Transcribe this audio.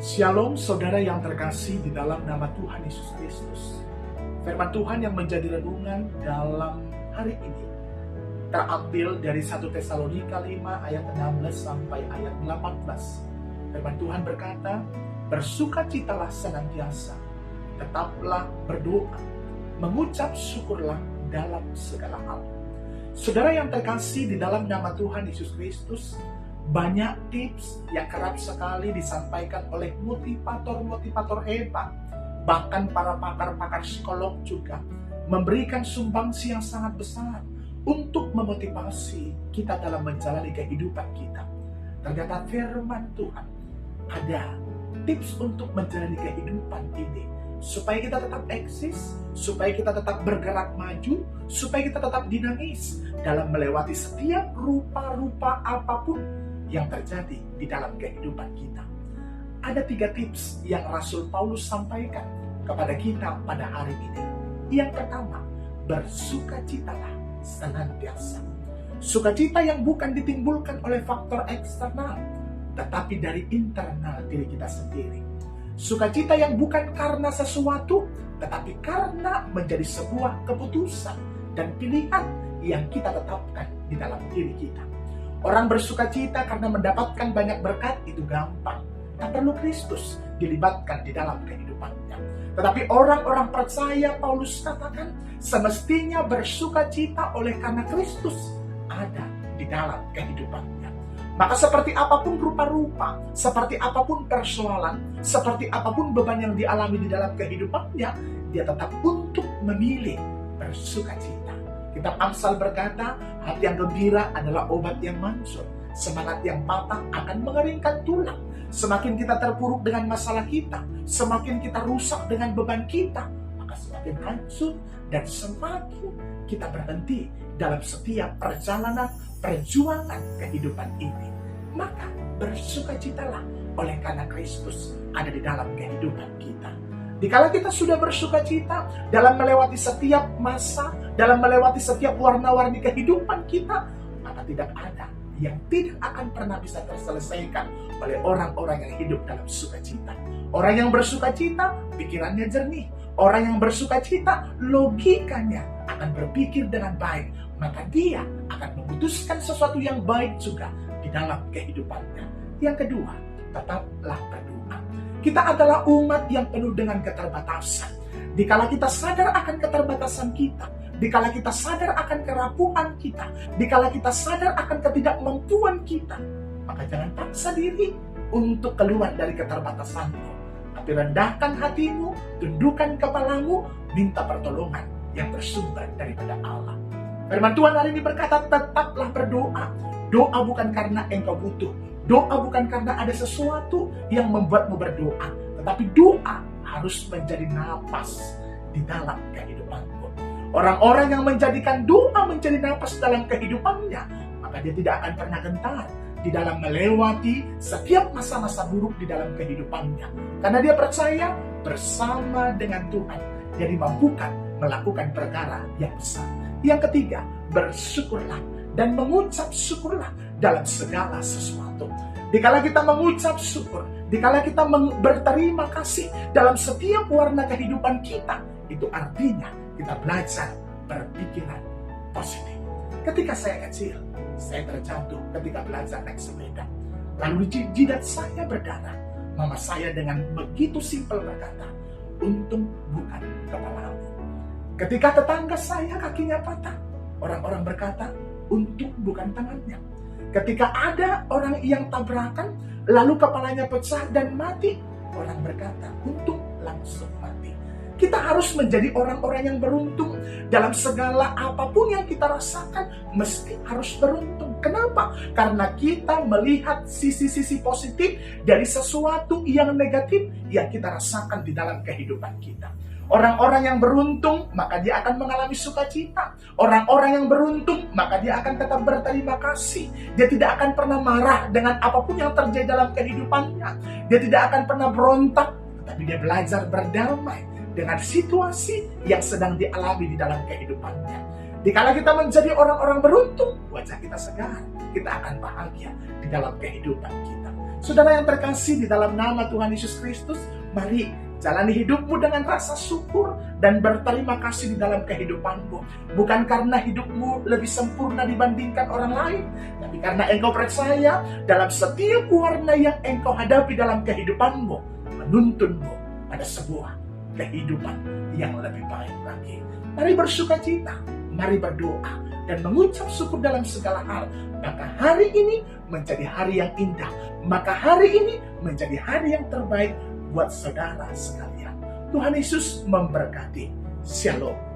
Shalom saudara yang terkasih di dalam nama Tuhan Yesus Kristus. Firman Tuhan yang menjadi renungan dalam hari ini terambil dari 1 Tesalonika 5 ayat 16 sampai ayat 18. Firman Tuhan berkata, bersukacitalah senantiasa, tetaplah berdoa, mengucap syukurlah dalam segala hal. Saudara yang terkasih di dalam nama Tuhan Yesus Kristus, banyak tips yang kerap sekali disampaikan oleh motivator-motivator hebat, bahkan para pakar-pakar psikolog juga memberikan sumbangsi yang sangat besar untuk memotivasi kita dalam menjalani kehidupan kita. Ternyata firman Tuhan ada tips untuk menjalani kehidupan ini supaya kita tetap eksis, supaya kita tetap bergerak maju, supaya kita tetap dinamis dalam melewati setiap rupa-rupa apapun yang terjadi di dalam kehidupan kita. Ada 3 tips yang Rasul Paulus sampaikan kepada kita pada hari ini. Yang pertama, bersukacitalah senantiasa. Sukacita yang bukan ditimbulkan oleh faktor eksternal, tetapi dari internal diri kita sendiri. Sukacita yang bukan karena sesuatu, tetapi karena menjadi sebuah keputusan dan pilihan yang kita tetapkan di dalam diri kita. Orang bersukacita karena mendapatkan banyak berkat itu gampang. Tak perlu Kristus dilibatkan di dalam kehidupannya. Tetapi orang-orang percaya, Paulus katakan, semestinya bersukacita oleh karena Kristus ada di dalam kehidupannya. Maka seperti apapun rupa-rupa, seperti apapun persoalan, seperti apapun beban yang dialami di dalam kehidupannya, dia tetap untuk memilih bersukacita. Kitab Amsal berkata, hati yang gembira adalah obat yang manjur. Semangat yang patah akan mengeringkan tulang. Semakin kita terpuruk dengan masalah kita, semakin kita rusak dengan beban kita, maka semakin hancur dan semakin kita berhenti dalam setiap perjuangan kehidupan ini. Maka bersukacitalah oleh karena Kristus ada di dalam kehidupan kita. Dikala kita sudah bersukacita dalam melewati setiap masa, dalam melewati setiap warna-warni kehidupan kita, maka tidak ada yang tidak akan pernah bisa terselesaikan oleh orang-orang yang hidup dalam sukacita. Orang yang bersukacita, pikirannya jernih. Orang yang bersukacita, logikanya akan berpikir dengan baik. Maka dia akan memutuskan sesuatu yang baik juga di dalam kehidupannya. Yang kedua, tetaplah berdoa. Kita adalah umat yang penuh dengan keterbatasan. Dikala kita sadar akan keterbatasan kita, dikala kita sadar akan kerapuhan kita, dikala kita sadar akan ketidakmampuan kita, maka jangan paksa diri untuk keluar dari keterbatasanmu. Tapi rendahkan hatimu, tundukkan kepalamu, minta pertolongan yang bersumber daripada Allah. Firman Tuhan hari ini berkata, tetaplah berdoa. Doa bukan karena engkau butuh. Doa bukan karena ada sesuatu yang membuatmu berdoa, tetapi doa harus menjadi napas di dalam kehidupanmu. Orang-orang yang menjadikan doa menjadi napas dalam kehidupannya, maka dia tidak akan pernah gentar di dalam melewati setiap masa-masa buruk di dalam kehidupannya. Karena dia percaya bersama dengan Tuhan, dia dimampukan melakukan perkara yang besar. Yang ketiga, bersyukurlah dan mengucap syukurlah dalam segala sesuatu. Dikala kita mengucap syukur, dikala kita berterima kasih dalam setiap warna kehidupan kita, itu artinya kita belajar berpikiran positif. Ketika saya kecil, saya terjatuh ketika belajar naik sepeda. Lalu jidat saya berdarah. Mama saya dengan begitu simpel berkata, untung bukan kepalamu. Ketika tetangga saya kakinya patah, orang-orang berkata, untung bukan tangannya. Ketika ada orang yang tabrakan, lalu kepalanya pecah dan mati, orang berkata, untung langsung mati. Kita harus menjadi orang-orang yang beruntung. Dalam segala apapun yang kita rasakan, mesti harus beruntung. Kenapa? Karena kita melihat sisi-sisi positif dari sesuatu yang negatif yang kita rasakan di dalam kehidupan kita. Orang-orang yang beruntung, maka dia akan mengalami sukacita. Orang-orang yang beruntung, maka dia akan tetap berterima kasih. Dia tidak akan pernah marah dengan apapun yang terjadi dalam kehidupannya. Dia tidak akan pernah berontak, tetapi dia belajar berdamai dengan situasi yang sedang dialami di dalam kehidupannya. Dikala kita menjadi orang-orang beruntung, wajah kita segar, kita akan bahagia di dalam kehidupan kita. Saudara yang terkasih di dalam nama Tuhan Yesus Kristus, mari jalani hidupmu dengan rasa syukur dan berterima kasih di dalam kehidupanmu. Bukan karena hidupmu lebih sempurna dibandingkan orang lain, tapi karena engkau percaya dalam setiap warna yang engkau hadapi dalam kehidupanmu, menuntunmu pada sebuah kehidupan yang lebih baik lagi. Mari bersukacita, mari berdoa, dan mengucap syukur dalam segala hal. Maka hari ini menjadi hari yang indah. Maka hari ini menjadi hari yang terbaik buat saudara sekalian. Tuhan Yesus memberkati. Shalom.